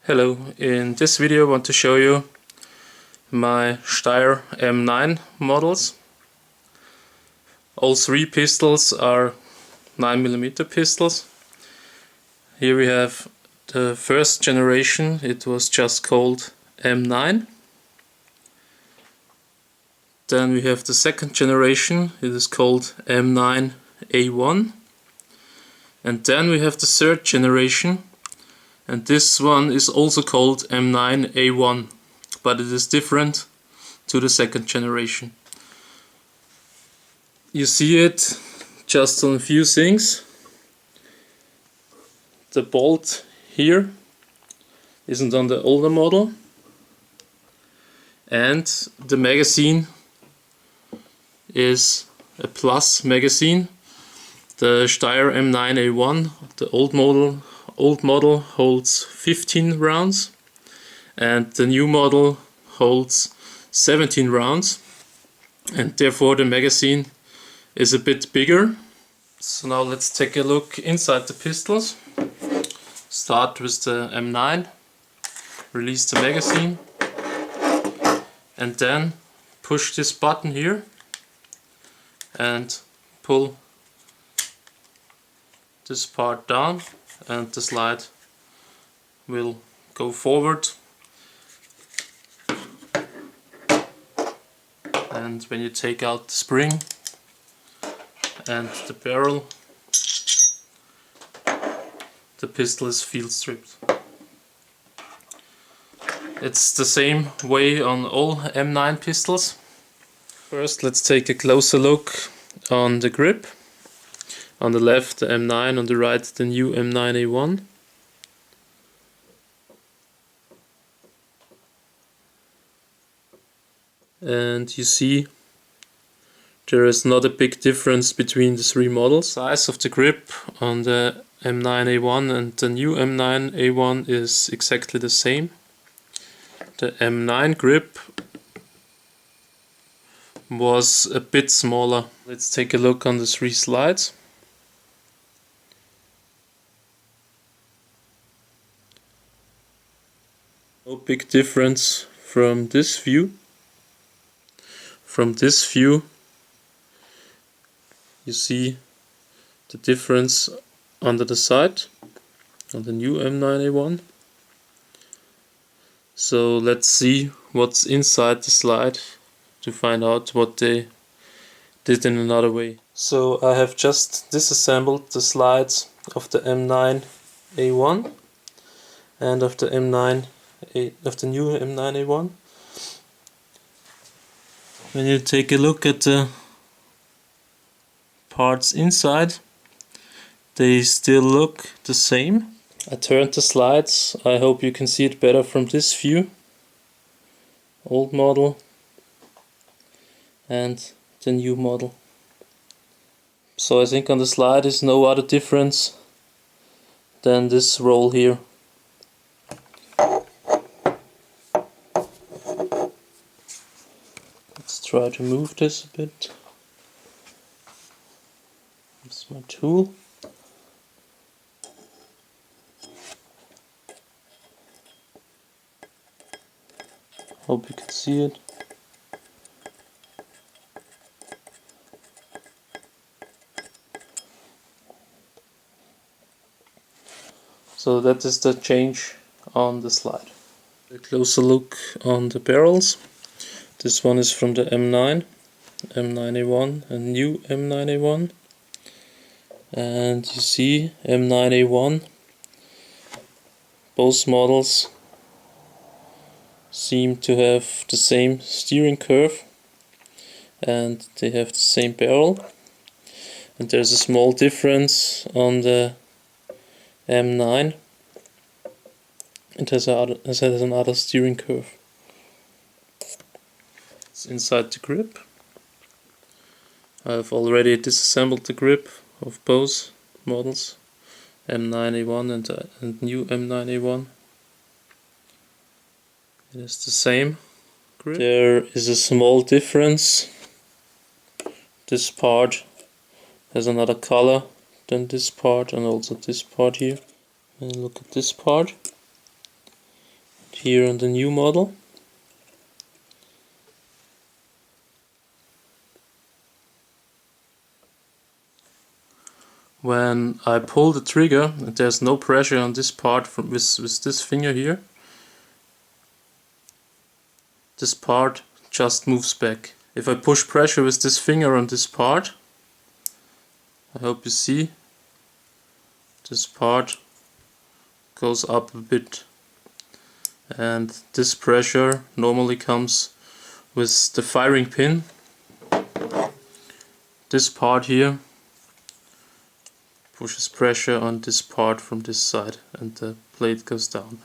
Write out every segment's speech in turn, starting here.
Hello, in this video I want to show you my Steyr M9 models. All three pistols are 9mm pistols. Here we have the first generation, it was just called M9. Then we have the second generation, it is called M9A1. And then we have the third generation, and this one is also called M9A1, but it is different to the second generation. You see it just on a few things. The bolt here isn't on the older model, and the magazine is a plus magazine. The Steyr M9A1, the old model holds 15 rounds, and the new model holds 17 rounds, and therefore the magazine is a bit bigger. So now let's take a look inside the pistols. Start with the M9, release the magazine, and then push this button here and pull this part down, and the slide will go forward. And when you take out the spring and the barrel, the pistol is field stripped. It's the same way on all M9 pistols. First, let's take a closer look on the grip. On the left the M9, on the right the new M9A1. And you see there is not a big difference between the three models. The size of the grip on the M9A1 and the new M9A1 is exactly the same. The M9 grip was a bit smaller. Let's take a look on the three slides. No big difference from this view. From this view you see the difference under the side on the new M9A1. So let's see what's inside the slide to find out what they did in another way. So I have just disassembled the slides of the M9A1 and of the new M9A1. When you take a look at the parts inside, they still look the same. I turned the slides, I hope you can see it better from this view. Old model and the new model. So I think on the slide is no other difference than this roll here. Let's try to move this a bit. This is my tool. Hope you can see it. So that is the change on the slide. A closer look on the barrels. This one is from the M9, M9A1 and new M9A1. And you see M9A1, both models seem to have the same steering curve and they have the same barrel. And there's a small difference on the M9. It has another steering curve. It's inside the grip. I've already disassembled the grip of both models, M9A1 and new M9A1. It is the same grip. There is a small difference. This part has another color than this part, and also this part here. And look at this part. here on the new model. When I pull the trigger, there's no pressure on this part with this finger here. This part just moves back. If I push pressure with this finger on this part, I hope you see, this part goes up a bit. And this pressure normally comes with the firing pin. This part here pushes pressure on this part from this side and the blade goes down.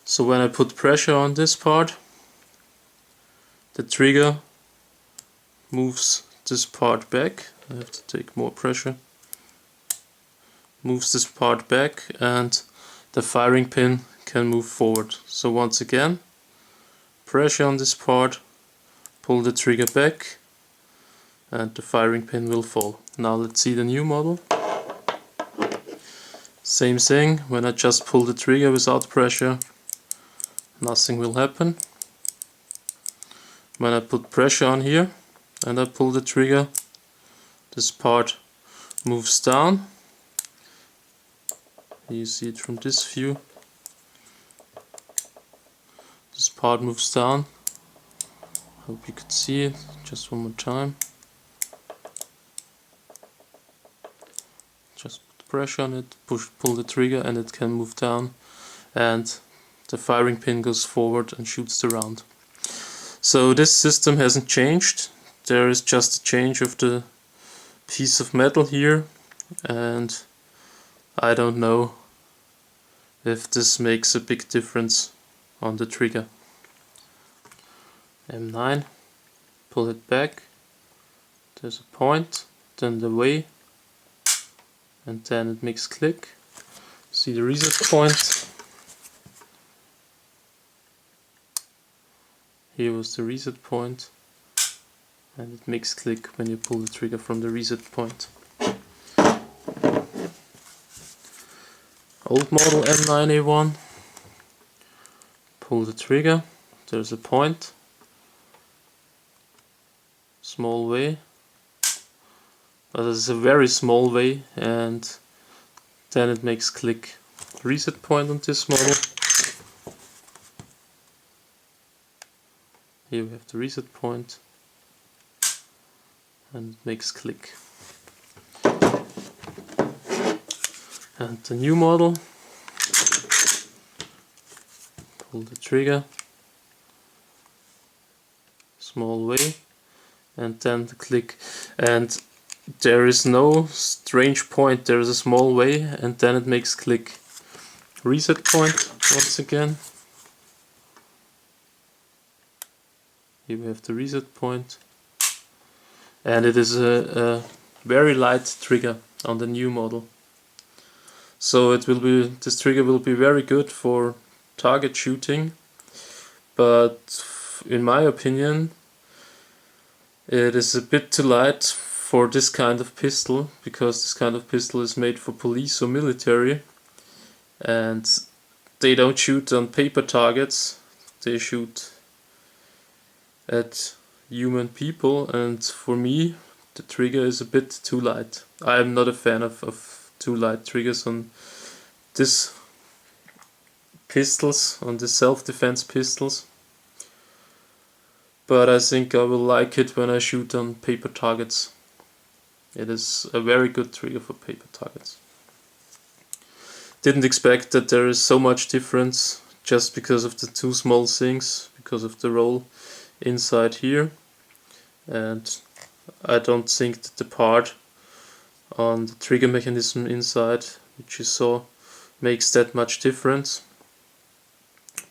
So when I put pressure on this part, the trigger moves this part back. I have to take more pressure. Moves this part back and the firing pin can move forward. So once again, pressure on this part, pull the trigger back and the firing pin will fall. Now let's see the new model. Same thing, when I just pull the trigger without pressure, nothing will happen. When I put pressure on here and I pull the trigger, this part moves down. You see it from this view. This part moves down. Hope you could see it just one more time. Just put pressure on it, pull the trigger and it can move down and the firing pin goes forward and shoots the round. So this system hasn't changed. There is just a change of the piece of metal here, and I don't know if this makes a big difference on the trigger. M9, pull it back, there's a point, then the way, and then it makes click. See the reset point. Here was the reset point, and it makes click when you pull the trigger from the reset point. Old model M9A1, pull the trigger, there's a point, small way, but it's a very small way, and then it makes click. Reset point on this model. Here we have the reset point and it makes click. And the new model, pull the trigger, small way, and then the click. And there is no strange point, there is a small way and then it makes click. Reset point once again. Here we have the reset point, and it is a very light trigger on the new model. So it will be, this trigger will be very good for target shooting, but in my opinion it is a bit too light for this kind of pistol, because this kind of pistol is made for police or military, and they don't shoot on paper targets, they shoot at human people, and for me the trigger is a bit too light. I am not a fan of too light triggers on this pistols, on the self-defense pistols, but I think I will like it when I shoot on paper targets. It is a very good trigger for paper targets. Didn't expect that there is so much difference just because of the two small things, because of the roll inside here, and I don't think that the part on the trigger mechanism inside, which you saw, makes that much difference,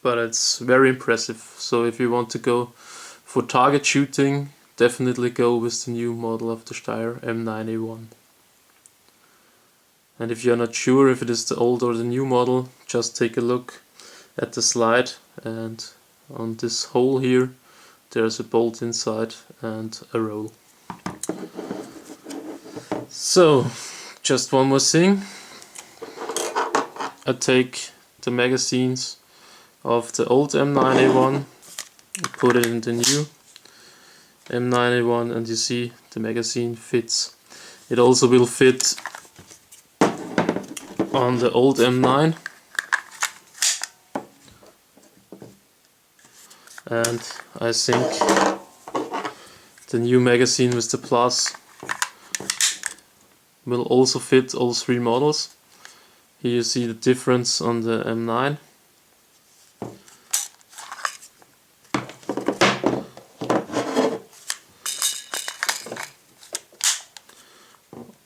but it's very impressive. So if you want to go for target shooting, definitely go with the new model of the Steyr M9A1. And if you're not sure if it is the old or the new model, just take a look at the slide, and on this hole here there's a bolt inside and a roll. So, just one more thing. I take the magazines of the old M9A1, put it in the new M9A1, and you see the magazine fits. It also will fit on the old M9, and I think the new magazine with the plus will also fit all three models. Here you see the difference on the M9.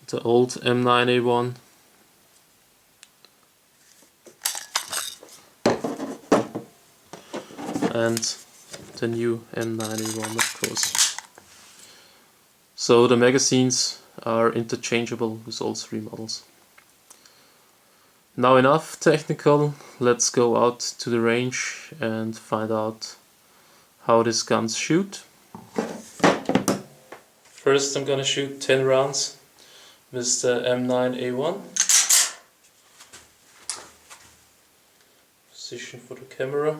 The old M9A1 and the new M9A1, of course. So the magazines are interchangeable with all three models. Now enough technical, let's go out to the range and find out how these guns shoot. First I'm gonna shoot 10 rounds with the M9A1. Position for the camera.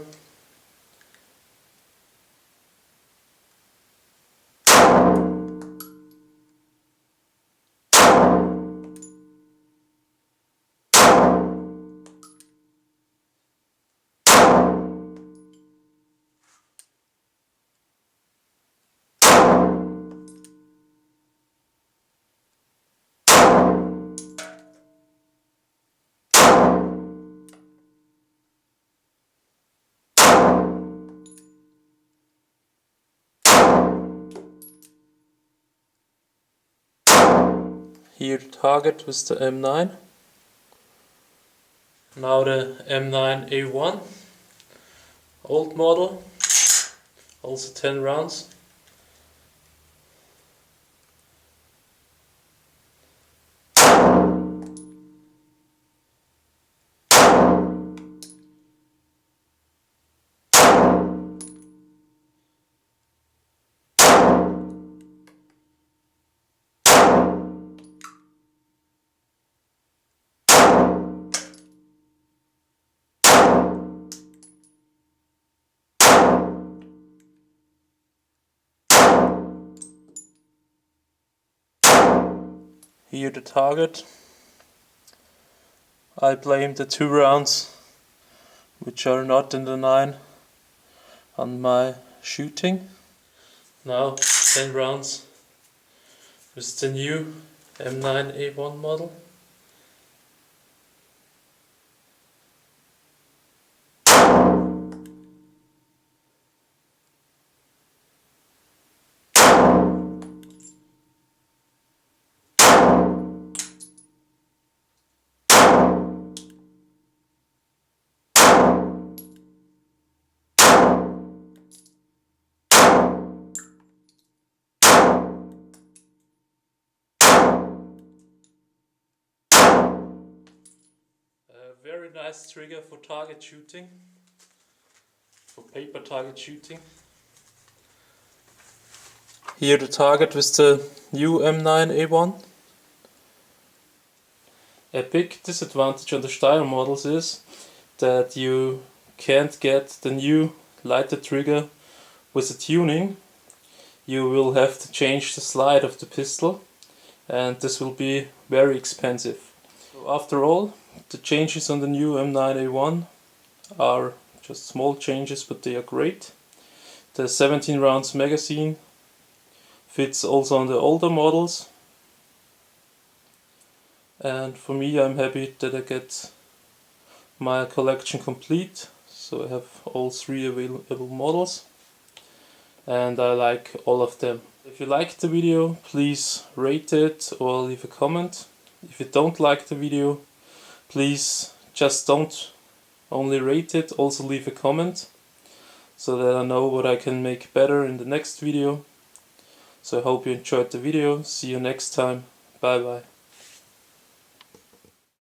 Here the target with the M9. Now the M9A1, old model, also 10 rounds. Here the target. I blame the 2 rounds which are not in the 9 on my shooting. Now 10 rounds with the new M9A1 model. Very nice trigger for target shooting, for paper target shooting. Here the target with the new M9A1. A big disadvantage on the Steyr models is that you can't get the new lighter trigger with the tuning. You will have to change the slide of the pistol, and this will be very expensive. So after all, the changes on the new M9A1 are just small changes, but they are great. The 17 rounds magazine fits also on the older models, and for me, I'm happy that I get my collection complete, so I have all 3 available models and I like all of them. If you liked the video, please rate it or leave a comment. If you don't like the video, please just don't only rate it, also leave a comment, so that I know what I can make better in the next video. So I hope you enjoyed the video. See you next time. Bye bye.